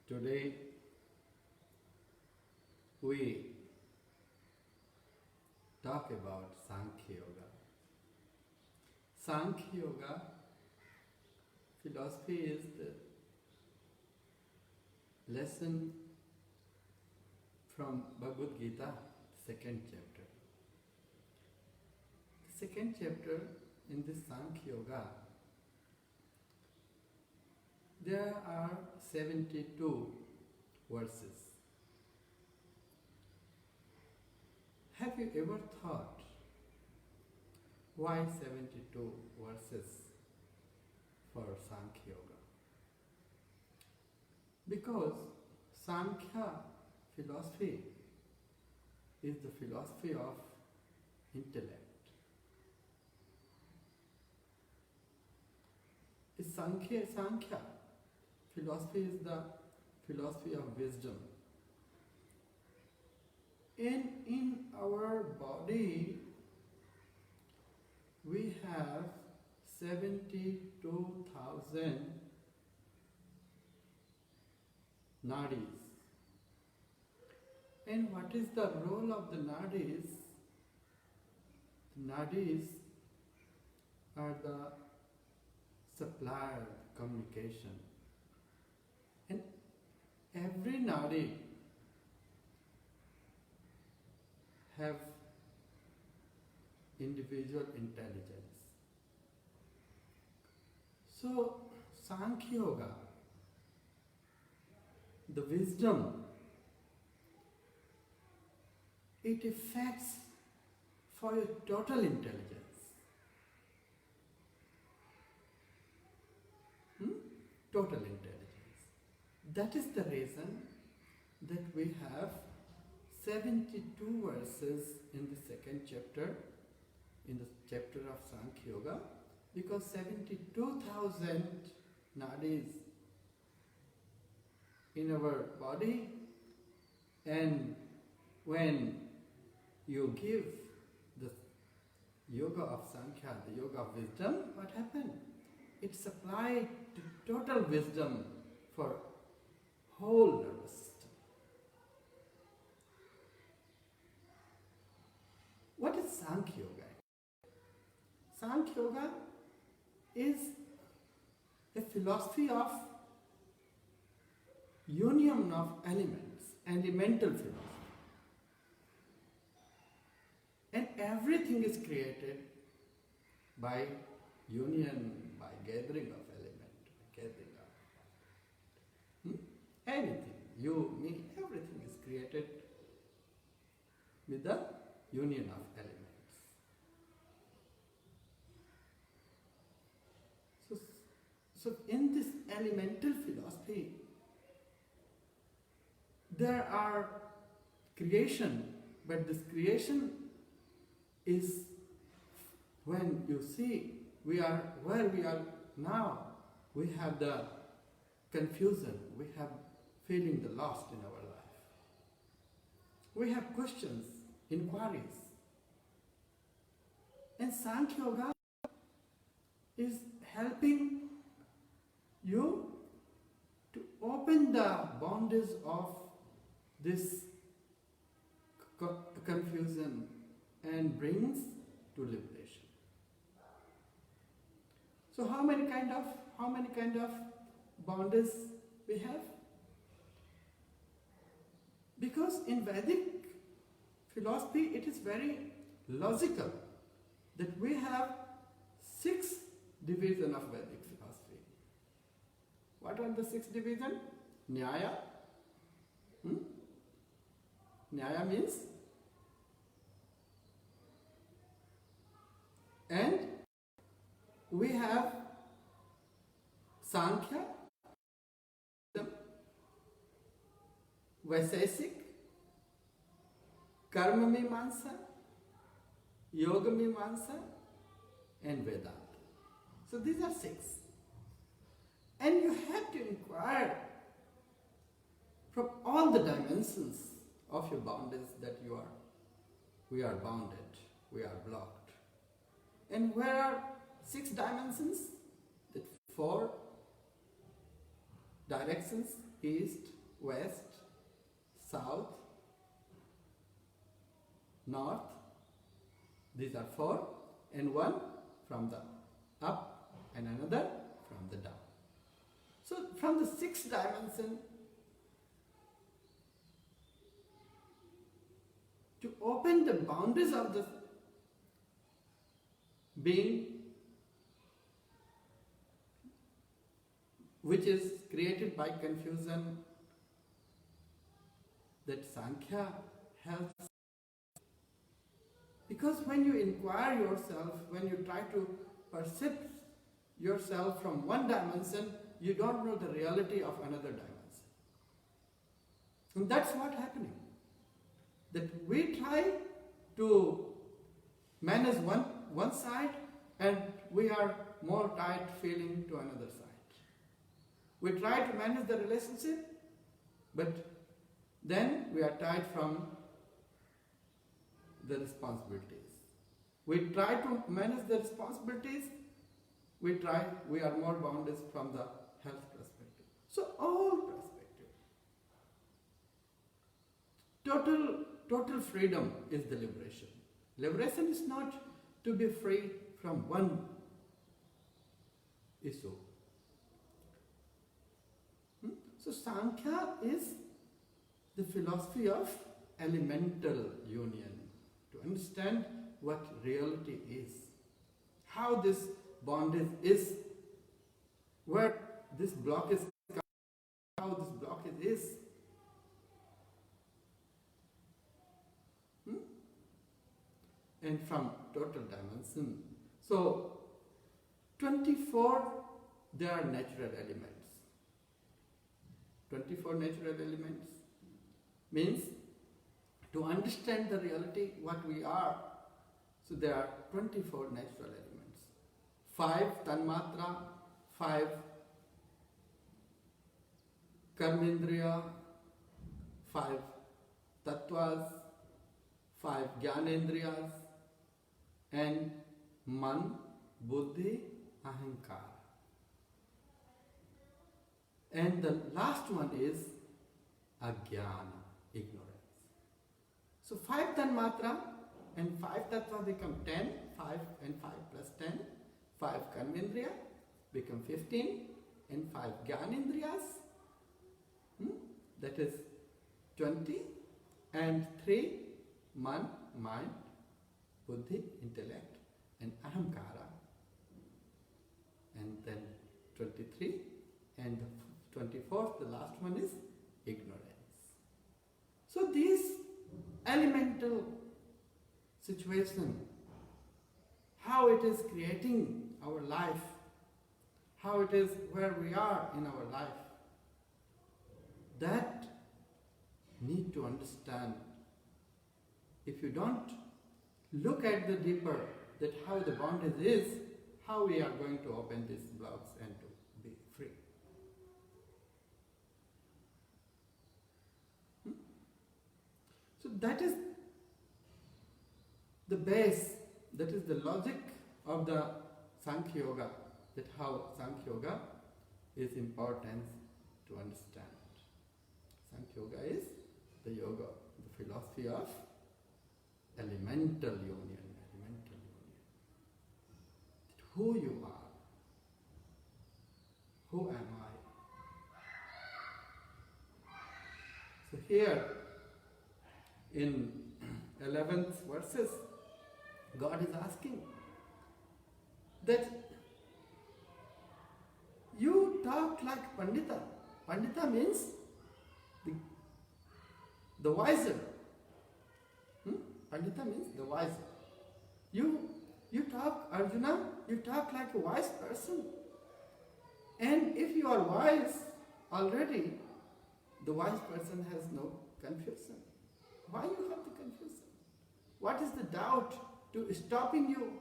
Today we talk about Sankhya Yoga. Sankhya Yoga philosophy is the lesson from Bhagavad Gita, second chapter. The second chapter in this Sankhya Yoga, there are 72 verses. Have you ever thought why 72 verses for Sankhya Yoga? Because Sankhya philosophy is the philosophy of intellect. Sankhya philosophy is the philosophy of wisdom. And in our body, we have 72,000 nadis. And what is the role of the nadis? The nadis are the supplier communication. And every nadi have individual intelligence. So Sankhya Yoga, the wisdom, it affects for your total intelligence. Total intelligence. That is the reason that we have 72 verses in the second chapter, in the chapter of Sankhya Yoga, because 72,000 nadis in our body, and when you give the yoga of Sankhya, the yoga of wisdom, what happened? It's applied to total wisdom for whole nervous system. What is Sankhya Yoga? Sankhya Yoga is a philosophy of union of elements and the mental philosophy. And everything is created by union, by gathering of element, gathering of anything, you, me, everything is created with the union of elements. So in this elemental philosophy, there are creation, but this creation is, when you see we are where we are now, we have the confusion, we have feeling the lost in our life. We have questions, inquiries. And Sankhya Yoga is helping you to open the boundaries of this confusion and brings to liberation. So how many kind of boundaries we have? Because in Vedic philosophy it is very logical that we have 6 divisions of Vedic philosophy. What are the 6 divisions? Nyaya. Nyaya means, and we have Sankhya, Vaisesik, Karma Mimamsa, Yoga Mimamsa, and Vedanta. So these are 6. And you have to inquire from all the dimensions of your boundaries that we are bounded, we are blocked. And where are 6 dimensions? The 4 directions, east, west, south, north. These are 4, and one from the up and another from the down. So from the 6th dimension, to open the boundaries of the being, which is created by confusion, that Sankhya helps. Because when you inquire yourself, when you try to perceive yourself from one dimension, you don't know the reality of another dimension. And that's what's happening. That we try to manage one side, and we are more tight feeling to another side. We try to manage the relationship, but then we are tied from the responsibilities. We try to manage the responsibilities, we are more bounded from the health perspective. So all perspective. Total freedom is the liberation. Liberation is not to be free from one issue. So Sankhya is the philosophy of elemental union, to understand what reality is, how this bondage is, where this block is, how this blockage is. And from total dimension. So 24, there are natural elements. 24 natural elements means to understand the reality, what we are. So there are 24 natural elements. 5 tanmatra, 5 karmendriya, 5 tattvas, 5 jnanendriyas, and man, buddhi, ahankara. And the last one is ajnana, ignorance. So 5 tanmatra and 5 tattva become 10, 5 and 5 plus 10, 5 karmendriya become 15, and 5 jnanendriyas, that is 20, and 3 man, mind, buddhi, intellect, and ahankara, and then 23, and the 24th, the last one is ignorance. So these elemental situation, how it is creating our life, how it is where we are in our life, that need to understand. If you don't look at the deeper, that how the bondage is, how we are going to open these blocks and to be free. So that is the base, that is the logic of the Sankhya Yoga, that how Sankhya Yoga is important to understand. Sankhya Yoga is the yoga, the philosophy of elemental union. Who you are, who am I? So here in 11th verses, God is asking that you talk like Pandita. Pandita means the wiser. Pandita means the wiser. You talk, Arjuna, you talk like a wise person. And if you are wise already, the wise person has no confusion. Why you have the confusion? What is the doubt to stopping you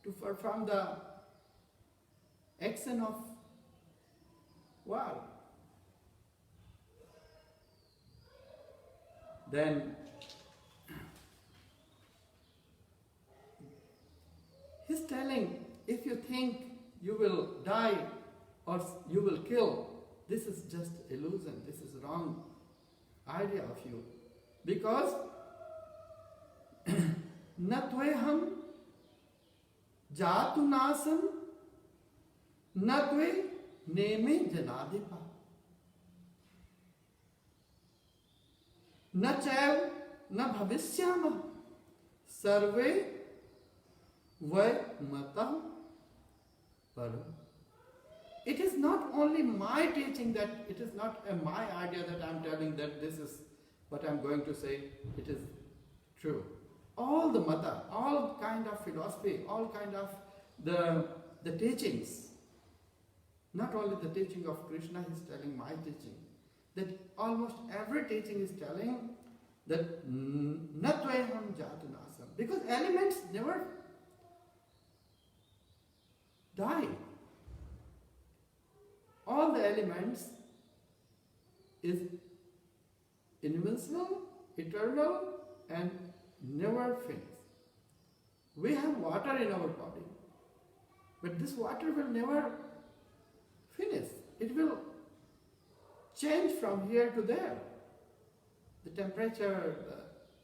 to perform the action of war? Then he's telling, if you think you will die or you will kill, this is just illusion, this is wrong idea of you. Because natveham jatu nasam natve neme janadipa na chaiv na bhavishyama sarve vai matah param. It is not only my teaching, that it is not my idea that I am telling that this is what I am going to say, it is true. All the mata, all kind of philosophy, all kind of the teachings, not only the teaching of Krishna is telling my teaching, that almost every teaching is telling that natveham jatu nasam, because elements never die. All the elements is invincible, eternal, and never finish. We have water in our body, but this water will never finish. It will change from here to there. The temperature,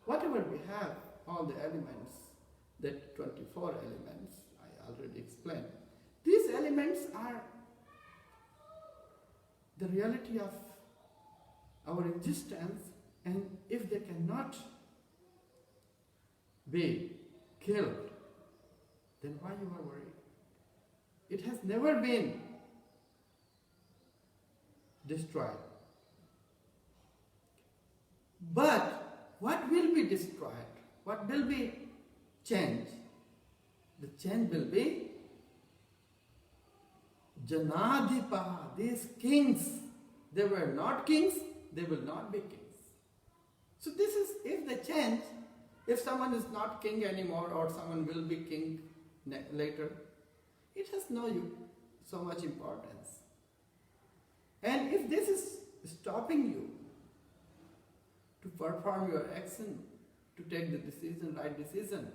whatever we have, all the elements, that 24 elements, I already explained. These elements are the reality of our existence, and if they cannot be killed, then why you are worried? It has never been destroyed. But what will be destroyed? What will be changed? The change will be Janadipa, these kings. They were not kings, they will not be kings. So this is, if they change, if someone is not king anymore or someone will be king later, it has no so much importance. And if this is stopping you to perform your action, to take the decision, right decision,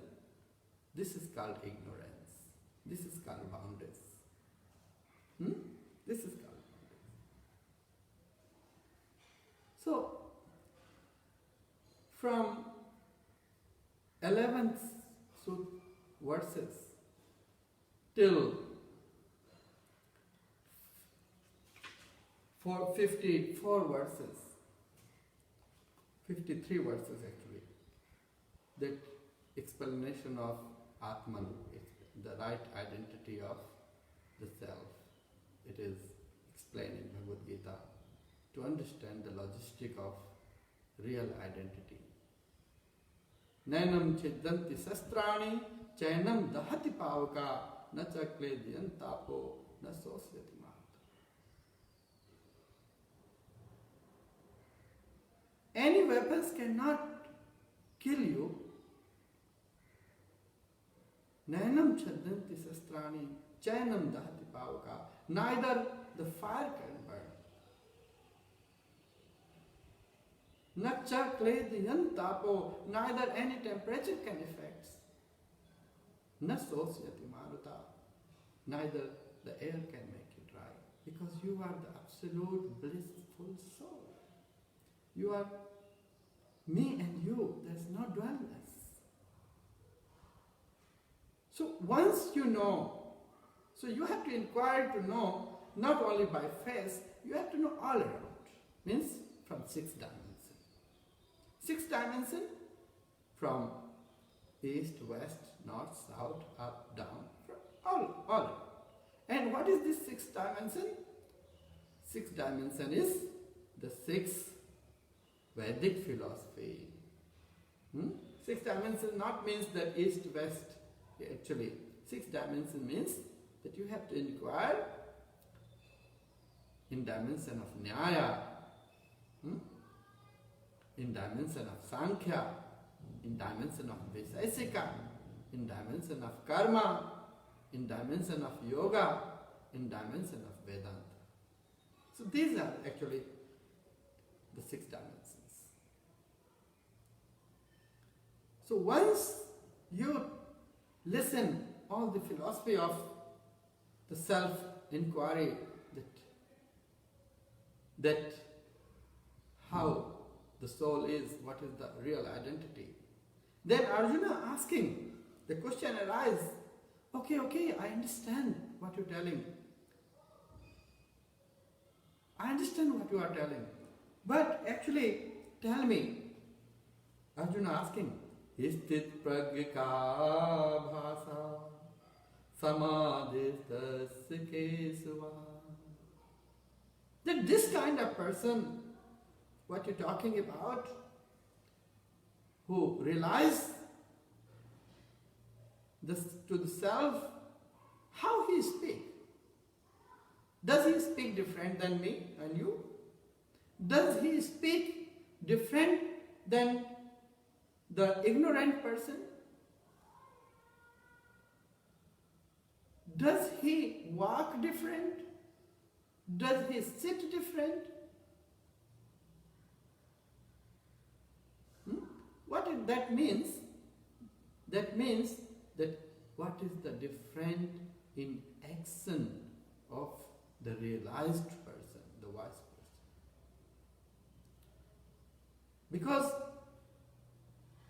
this is called ignorance. This is called boundaries. This is called boundaries. So, from 11th verses till 54 verses, 53 verses actually, that explanation of Atman, the right identity of the self. It is explained in Bhagavad Gita to understand the logistic of real identity. Nainam chiddanti sastrani chainam dahati pavaka na chakledyan tapo na sosyati mat. Any weapons cannot kill you. Nainam chiddanti sastrani chainam dahati pavaka. Neither the fire can burn. Nacha kledyan tapo, neither any temperature can affect. Na sosyati maruta, neither the air can make you dry. Because you are the absolute blissful soul. You are me and you, there is no dualness. So once you know, so you have to inquire to know, not only by face, you have to know all around. Means from 6 dimensions. 6 dimensions from east, west, north, south, up, down, all around. And what is this 6 dimension? 6 dimension is the 6 Vedic philosophy. 6 dimension not means that east, west, actually. 6 dimension means that you have to inquire in dimension of Nyaya, in dimension of Sankhya, in dimension of Vaisesika, in dimension of Karma, in dimension of Yoga, in dimension of Vedanta. So these are actually the 6 dimensions. So once you listen all the philosophy of the self-inquiry, that that how the soul is, what is the real identity. Then Arjuna asking, the question arises, okay, I understand what you're telling. I understand what you are telling. But actually, tell me, Arjuna asking, Istit pragya bhasa samadhistasya kesava. That this kind of person, what you're talking about, who realize this to the self, how he speak? Does he speak different than me and you? Does he speak different than the ignorant person? Does he walk different? Does he sit different? What that means? That means that what is the different in action of the realized person, the wise person? Because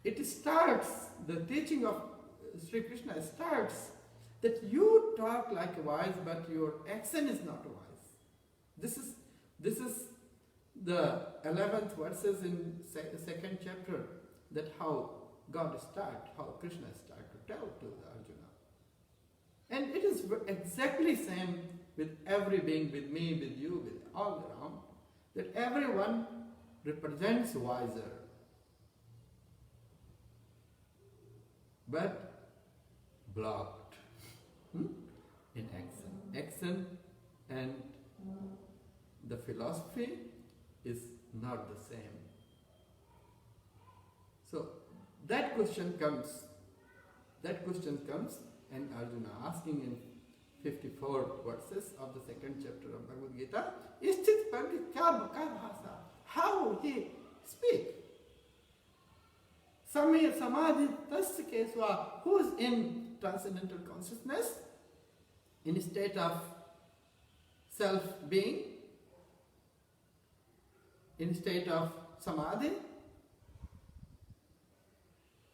it starts, the teaching of Sri Krishna starts that you talk like a wise, but your action is not wise. This is the 11th verses in second chapter, that how God how Krishna started to tell to Arjuna. And it is exactly same with every being, with me, with you, with all around, that everyone represents wiser. But blocked in action. Action and the philosophy is not the same. So that question comes, and Arjuna asking in 54 verses of the second chapter of Bhagavad Gita, Isthit Pragya Kya Bhasa? How he speak? Samya Samadhi Tasya Keswa, who is in transcendental consciousness, in a state of self-being, in a state of samadhi,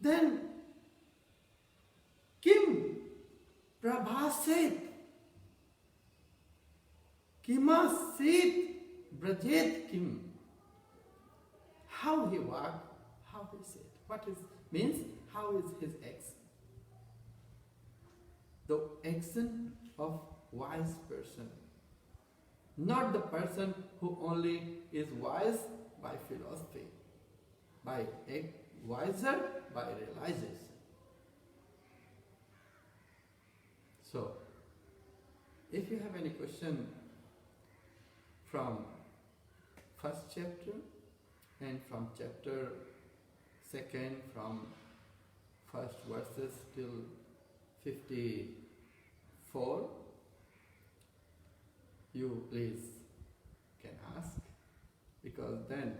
then Kim Prabhaset Kimasit Brajet Kim. How he walk, how he said. What is means how is his action? The action of wise person. Not the person who only is wise by philosophy, by wiser by realization. So, if you have any question from first chapter and from chapter second, from first verses till 54, you please can ask, because then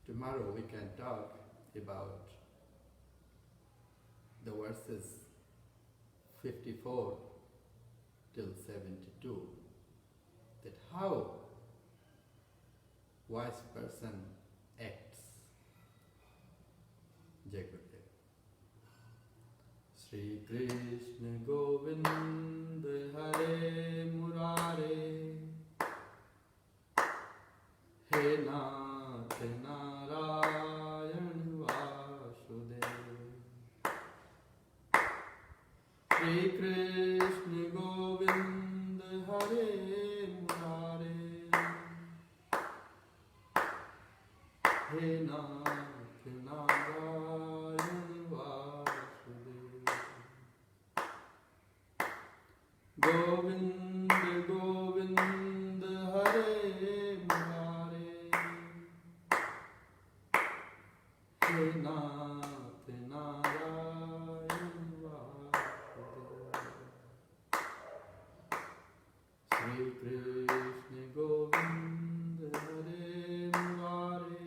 tomorrow we can talk about the verses 54 till 72, that how wise person acts. Jai Gurudev. Shri Krishna Govinda Hare Murare He Nath Narayan Vasudev. Shri Krishna Govinda Hare Murare He Nath Narayan Vasudev. Govinda Govinda Hare Murare He Nath Narayan Vasudev. Shri Krishna Govinda Hare Murare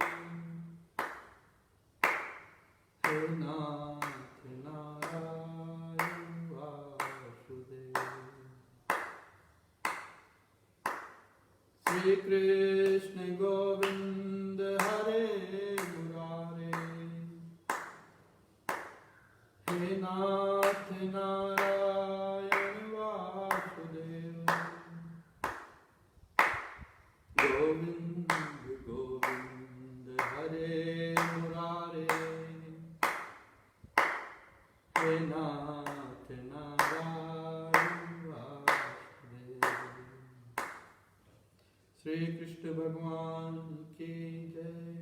He Nath Narayan Vasudev. Shri Shri Krishna Govinda Hare Murare, He Nath Narayan Vasudeva, Govinda Govinda Hare Murare, He Nath Narayan Vasudeva. Shri Krishna Bhagwan ki Jai.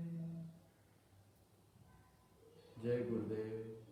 Jai Gurudev.